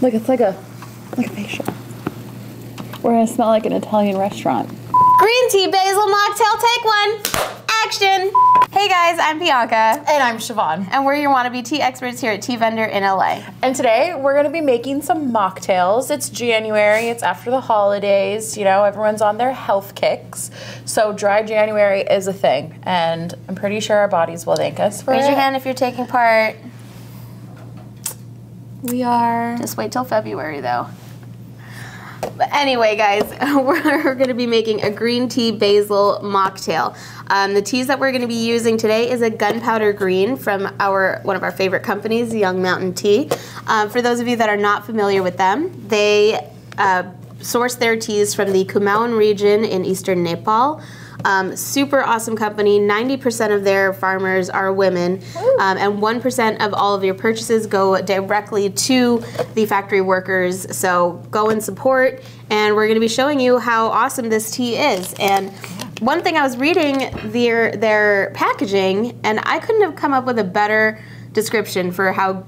Look, it's like a facial. We're gonna smell like an Italian restaurant. Green tea basil mocktail, take one. Action. Hey guys, I'm Bianca. And I'm Siobhan. And we're your wannabe tea experts here at TeaVendor in LA. And today we're gonna be making some mocktails. It's January, it's after the holidays, you know, everyone's on their health kicks. So dry January is a thing, and I'm pretty sure our bodies will thank us for it. Raise your hand if you're taking part. We are. Just wait till February though. But anyway, guys, we're going to be making a green tea basil mocktail. The teas that we're going to be using today is a gunpowder green from one of our favorite companies, Young Mountain Tea. For those of you that are not familiar with them, they source their teas from the Kumaon region in eastern Nepal. Super awesome company. 90% of their farmers are women, and 1% of all of your purchases go directly to the factory workers. So go and support, and we're going to be showing you how awesome this tea is. And one thing, I was reading their packaging, and I couldn't have come up with a better description for how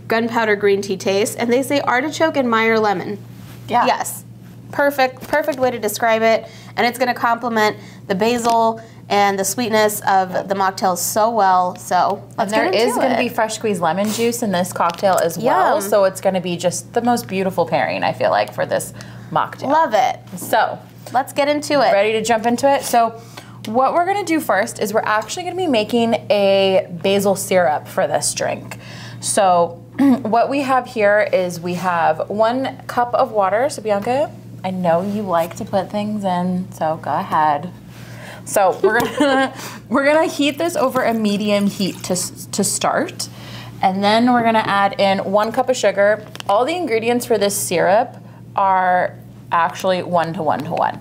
gunpowder green tea tastes, and they say artichoke and Meyer lemon. Yeah. Yes. Perfect way to describe it, and it's going to complement the basil and the sweetness of the mocktail so well. So let's get into it. There is going to be fresh squeezed lemon juice in this cocktail as well, so it's going to be just the most beautiful pairing, I feel like, for this mocktail. Love it. So let's get into it. Ready to jump into it? So what we're going to do first is we're actually going to be making a basil syrup for this drink. So what we have here is we have 1 cup of water. So Bianca, I know you like to put things in, so go ahead. So we're gonna heat this over a medium heat to start, and then we're gonna add in 1 cup of sugar. All the ingredients for this syrup are actually 1 to 1 to 1.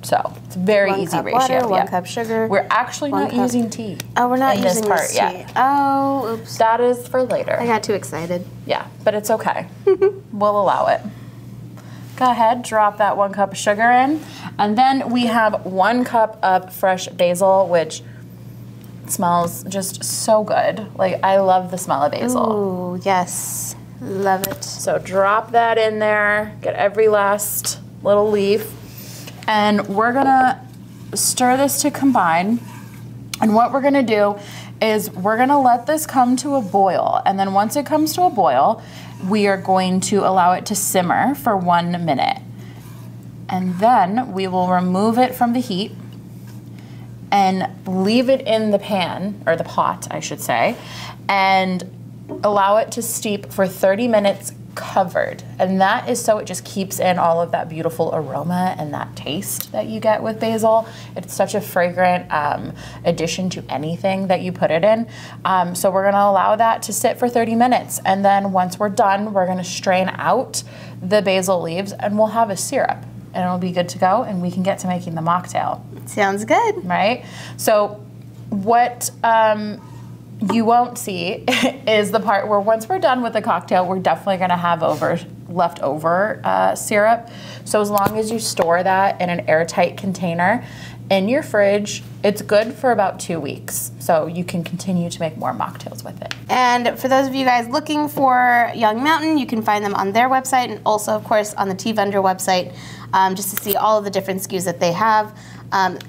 So it's a very easy ratio. Water, 1 cup sugar. We're actually not using tea. Oh, we're not using this part this tea. yet. Oh, oops. That is for later. I got too excited. Yeah, but it's okay. We'll allow it. Go ahead, drop that 1 cup of sugar in. And then we have 1 cup of fresh basil, which smells just so good. Like, I love the smell of basil. Ooh, yes. Love it. So drop that in there, get every last little leaf. And we're gonna stir this to combine. And what we're gonna do is we're gonna let this come to a boil. And then once it comes to a boil, we are going to allow it to simmer for 1 minute. And then we will remove it from the heat and leave it in the pan, or the pot, I should say, and allow it to steep for 30 minutes covered. And that is so it just keeps in all of that beautiful aroma and that taste that you get with basil. It's such a fragrant addition to anything that you put it in. So we're gonna allow that to sit for 30 minutes. And then once we're done, we're gonna strain out the basil leaves and we'll have a syrup. And it'll be good to go, and we can get to making the mocktail. Sounds good. Right? So what you won't see is the part where once we're done with the cocktail, we're definitely gonna have leftover syrup. So as long as you store that in an airtight container in your fridge, it's good for about 2 weeks. So you can continue to make more mocktails with it. And for those of you guys looking for Young Mountain, you can find them on their website, and also, of course, on the TeaVendor website, just to see all of the different SKUs that they have.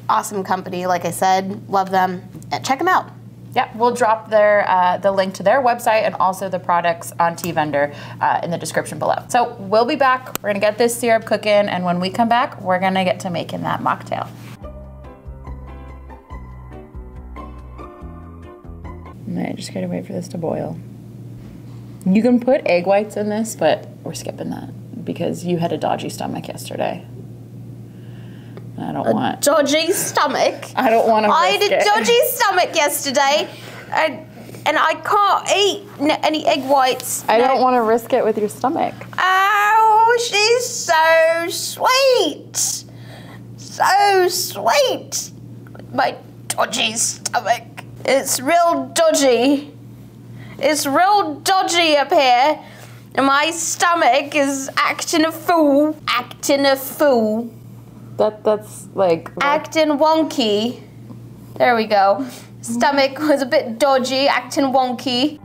Awesome company, like I said, love them. Check them out. Yeah, we'll drop the link to their website and also the products on TeaVendor in the description below. So we'll be back. We're gonna get this syrup cooking, and when we come back, we're gonna get to making that mocktail. I just gotta wait for this to boil. You can put egg whites in this, but we're skipping that because you had a dodgy stomach yesterday. I don't want dodgy stomach. I don't want to. I had a dodgy stomach yesterday, and I can't eat any egg whites. I don't want to risk it with your stomach. Oh, she's so sweet, so sweet. My dodgy stomach. It's real dodgy. It's real dodgy up here, and my stomach is acting a fool. Acting a fool. That's like acting wonky. There we go. Stomach was a bit dodgy, acting wonky.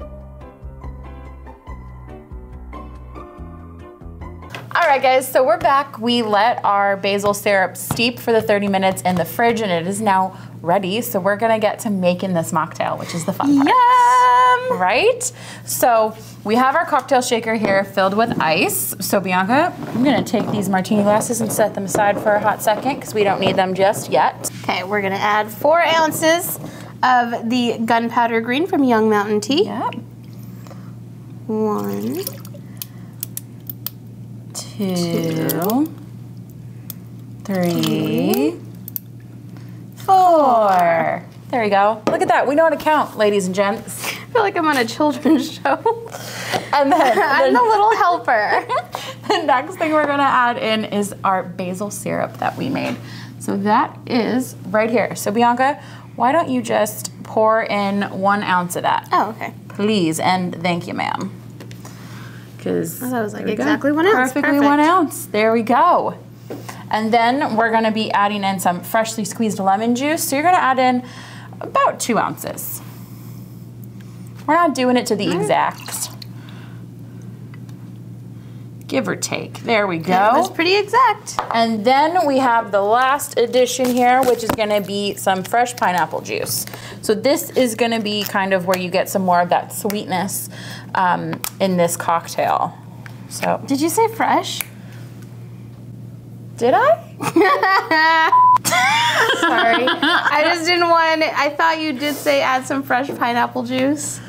right, guys, so we're back. We let our basil syrup steep for the 30 minutes in the fridge, and it is now ready. So we're gonna get to making this mocktail, which is the fun part. Yum! Right? So we have our cocktail shaker here filled with ice. So Bianca, I'm gonna take these martini glasses and set them aside for a hot second because we don't need them just yet. Okay, we're gonna add 4 ounces of the gunpowder green from Young Mountain Tea. Yep. 1, 2, 3, 4. There we go. Look at that. We know how to count, ladies and gents. I feel like I'm on a children's show. And then I'm the little helper. the next thing we're gonna add in is our basil syrup that we made. So that is right here. So Bianca, why don't you just pour in 1 ounce of that? Oh, okay. Please, and thank you, ma'am. Because that was like exactly 1 ounce. Perfectly Perfect. 1 ounce. There we go. And then we're gonna be adding in some freshly squeezed lemon juice. So you're gonna add in about 2 ounces. We're not doing it to the exact. Give or take. There we go. That's pretty exact. And then we have the last addition here, which is gonna be some fresh pineapple juice. So this is gonna be kind of where you get some more of that sweetness in this cocktail. So, Did you say fresh? did I? Sorry. I just didn't want it. I thought you did say add some fresh pineapple juice.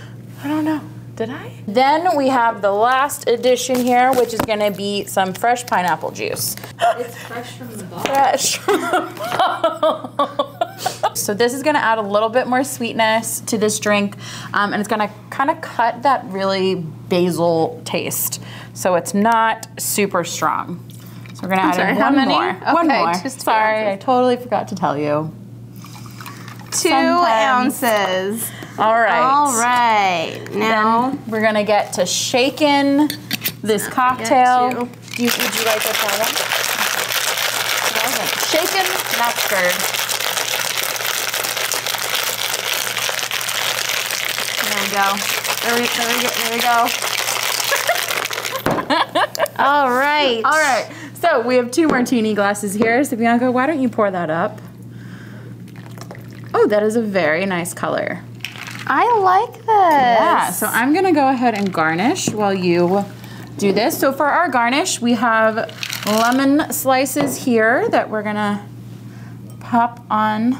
I don't know. Did I? Then we have the last addition here, which is gonna be some fresh pineapple juice. It's fresh from the bottle. Fresh from the bottle. So this is gonna add a little bit more sweetness to this drink, and it's gonna kind of cut that really basil taste. So it's not super strong. So we're gonna add in one more. Okay, One more. just 2 Sorry, I ounces. totally forgot to tell you. 2 Sometimes. ounces. All right. All right. Now Then we're gonna get to shaking this cocktail. to. Would you like to try that? Shaken, not stirred. There we go. all right. All right. So we have 2 martini glasses here. So Bianca, why don't you pour that up? Oh, that is a very nice color. I like this. Yeah, so I'm gonna go ahead and garnish while you do this. So for our garnish, we have lemon slices here that we're gonna pop on.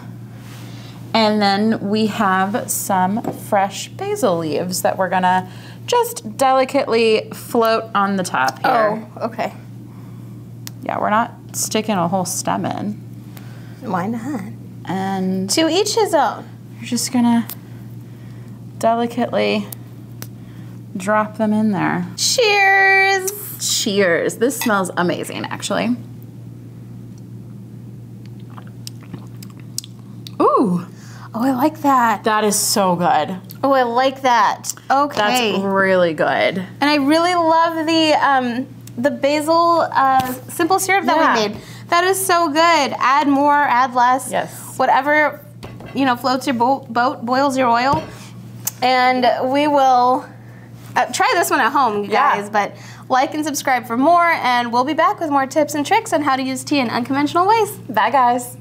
And then we have some fresh basil leaves that we're gonna just delicately float on the top here. Oh, okay. Yeah, we're not sticking a whole stem in. Why not? And To each his own. you're just gonna delicately drop them in there. Cheers. Cheers. This smells amazing, actually. Ooh, Oh, I like that. that is so good. Oh, I like that. Okay. That's really good. And I really love the basil simple syrup that Yeah. we made. That is so good. Add more, add less. Yes. Whatever, floats your boat, boils your oil. And we will try this one at home, you Yeah. guys. But like and subscribe for more, and we'll be back with more tips and tricks on how to use tea in unconventional ways. Bye, guys.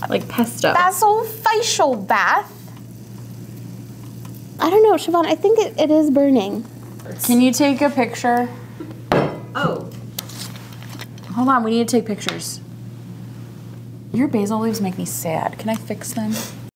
Like pesto. Basil facial bath. I don't know, Siobhan, I think it is burning. Can you take a picture? Oh. Hold on, we need to take pictures. Your basil leaves make me sad. Can I fix them?